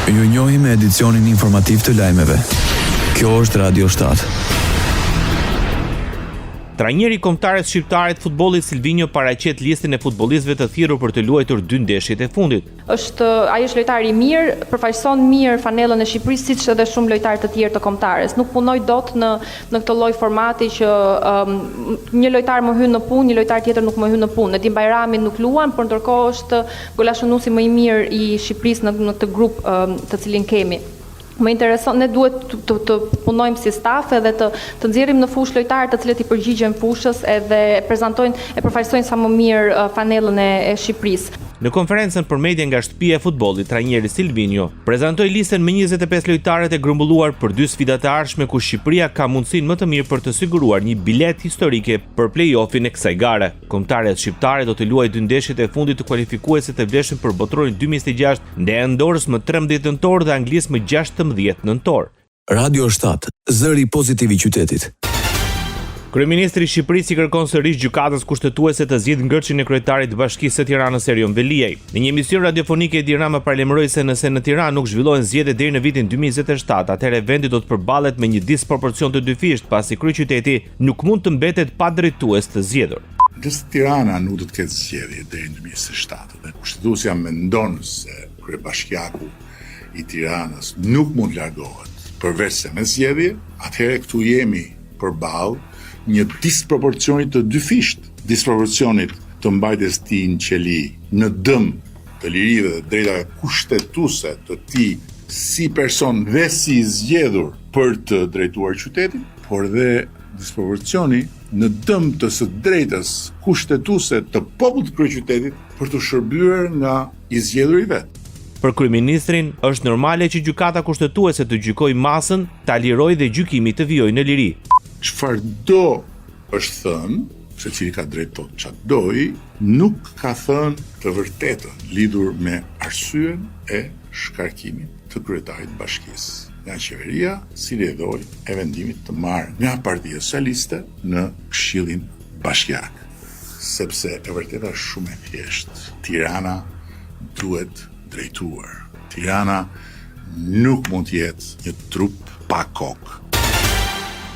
Ju njohim me edicionin informativ të lajmeve. Kjo është Radio 7. Trajneri kombëtarës shqiptare të futbollit Silvinjo paraqet listën e futbollistëve të thirrur për të luajtur 2 ndeshjet e fundit. Ai është lojtar i mirë, përfaqëson mirë fanellën e Shqipërisë siç edhe shumë lojtarë të tjerë të kombëtarës. Nuk punoi dot në këtë lloj formati që një lojtar më hyn në punë, një lojtar tjetër nuk më hyn në punë. Nedim Bajrami nuk luan, por ndërkohë është golashënuesi më i mirë i Shqipërisë në këtë grup të cilin kemi. Më intereson, ne duhet të punojmë si staf edhe të nxjerrim në fushë lojtarë të cilët i përgjigjen fushës edhe e përfaqësojnë sa më mirë fanellën e Shqipërisë. Në konferencën për media nga shtëpia e futbollit, trajneri Silvinjo prezantoi listën me 25 lojtarët e grumbulluar për 2 sfida të ardhshme ku Shqipëria ka mundësinë më të mirë për të siguruar një bilet historike për play-offin e kësaj gare. Kombëtarët shqiptare do të luajë 2 ndeshjet e fundit të kualifikuesit të vlefshëm për botrorin 2026 ndaj Andorrës më 13 nëntor dhe Anglisë më 16 nëntor. Radio 7, zëri pozitiv i qytetit. Kryeministri i Shqipërisë i kërkon sërish gjykatës kushtetuese të zgjidhë ngërçin e kryetarit të Bashkisë së Tiranës Erion Veliaj. Në një emision radiofonik Edi Rama paralajmëroi se nëse në Tiranë nuk zhvillohen zgjedhje deri në vitin 2027, atëherë vendi do të përballet me një disproporcion të dyfisht, pasi kryeqyteti nuk mund të mbetet pa drejtues të zgjedhur. Nëse Tirana nuk do të ketë zgjedhje deri në 2027 dhe kushtetuesja mendon se kryebashkiaku i Tiranës nuk mund largohet përveç se me zgjedhje, atëherë këtu jemi përballë një disproporcionit të dyfisht, disproporcionit të mbajtjes tij në qeli në dëm të lirive dhe drejtave kushtetuese të tij si person dhe si zgjedhur për të drejtuar qytetin, por dhe disproporcioni në dëm të së drejtës kushtetuese të popullit të kryeqytetit për të shërbyer nga i zgjedhur i vet. Për kryeministrin është normale që gjykata kushtetuese të gjykojë masën, ta lirojë dhe gjykimi të vijojë në liri. Çfarë do është thënë, secili ka drejt të çfarë doj, nuk ka thënë të vërtetën lidhur me arsyen e shkarkimit të kryetarit të bashkisë. Nga qeveria, si ledhoj e vendimit të marrë nga Partia Socialiste në Këshillin Bashkiak. Sepse e vërteta është shumë e thjeshtë. Tirana duhet drejtuar. Tirana nuk mund të jetë një trup pa kokë.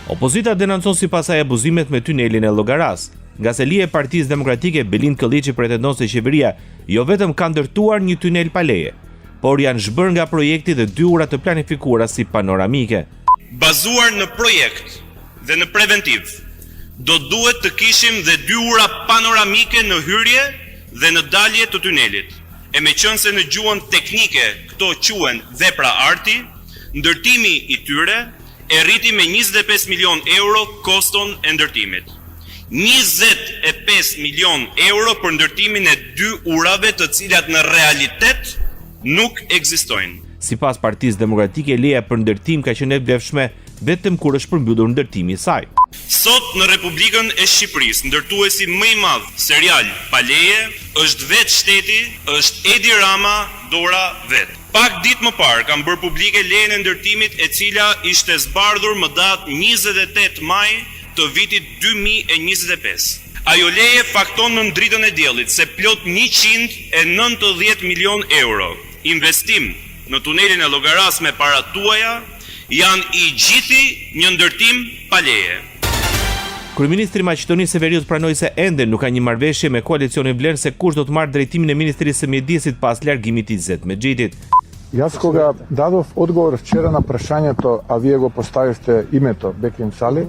Opozita denoncon si pasaj abuzimet me tunelin e Llogaras. Nga se lije e Partisë Demokratike Belind Kolliçi pretendon se qeveria jo vetëm ka ndërtuar një tunel pa leje, por janë zhbërë nga projekti dhe 2 ura të planifikuara si panoramike. Bazuar në projekt dhe në preventiv, do duhet të kishim dhe 2 ura panoramike në hyrje dhe në dalje të tunelit. E me qënë se në gjuhën teknike këto quhen vepra arti, ndërtimi i tyre e rriti me 25 milion euro koston e ndërtimit. 25 milion euro për ndërtimin e 2 urave të cilat në realitet nuk ekzistojnë. Sipas Partisë Demokratike, leja për ndërtim ka qenë e vlefshme vetëm kur është përmbyllur ndërtimi i saj. Sot në Republikën e Shqipërisë, ndërtuesi më i madh serial pa leje është vetë shteti, është Edi Rama, Dora vet. Pak ditë më parë kam bërë publike lejen e ndërtimit e cila ishte zbardhur më datë 28 maj të vitit 2025. Ajo leje fakton në dritën e diellit se plot 190 milion euro. Investim në tunelin e Llogaras me para tuaja janë i gjithi një ndërtim pa leje. Kryeministri i Maqedonisë së Veriut pranoi se ende nuk ka një marrëveshje me koalicionin Vler se kush do të marrë drejtimin e Ministrisë së Mjedisit pas largimit të Izet Mexhidit. Јас кога дадов одговор вчера на прашањето, а вие го поставивте името Беким Сали,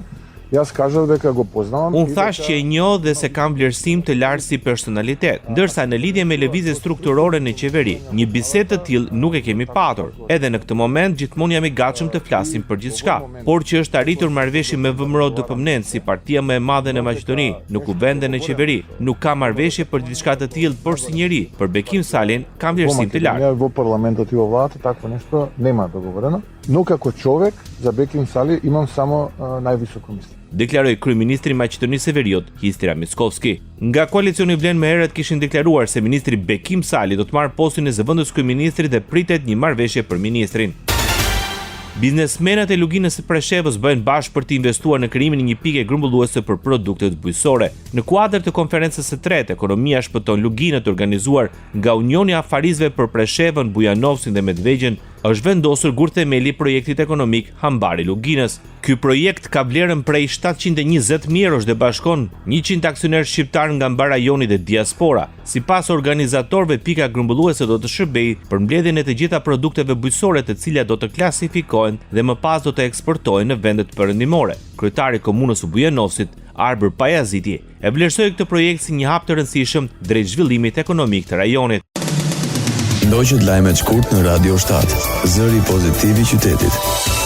јас кажав дека го познавам. Unë thash që e njoh dhe se kam vlerësim të lartë si personalitet, ndërsa në lidhje me lëvizje strukturore në qeveri, një bisedë të tillë nuk e kemi patur. Edhe në këtë moment gjithmonë jam i gatshëm të flasim për gjithçka, por që është arritur marrëveshje me VMRO-DPMNEN si partia më e madhe në Maqedoni, në kuvende në qeveri, nuk ka marrëveshje për diçka të tillë, por si njeri, për Bekim Salin kam vlerësim të lartë. Во парламентот и во владата такво нешто нема договорено, но како човек за Беким Сали имам само највисоко мислење. Deklaroi kryeministri i Maqedonisë së Veriut, Histria Mickovski. Nga koalicioni Vlen më herët kishin deklaruar se ministri Bekim Sali do të marrë postin e zëvendës kryeministrit dhe pritet një marrëveshje për ministrin. Biznesmenët e luginës së Preshevës bëhen bashkë për të investuar në krijimin e një pike grumbulluese për produktet bujqësore. Në kuadër të konferencës së tretë, Ekonomia shpëton luginët organizuar nga Unioni i Afarizëve për Preshevën, Bujanovsin dhe Medvegjen, është vendosur gur themeli i projektit ekonomik Hambari Luginës. Ky projekt ka vlerën prej 720.000 eurosh dhe bashkon 100 aksionerë shqiptar nga mbar rajoni dhe diaspora. Sipas organizatorëve, pika grumbulluese do të shërbejë për mbledhjen e të gjitha produkteve bujqësore të cilat do të klasifikohen dhe më pas do të eksportohen në vendet perëndimore. Kryetari i Komunës së Bujanovsit, Arbër Pajaziti, e vlerësoi këtë projekt si një hap të rëndësishëm drejt zhvillimit ekonomik të rajonit. Ndoqët lajmet shkurt në Radio 7, zëri pozitiv i qytetit.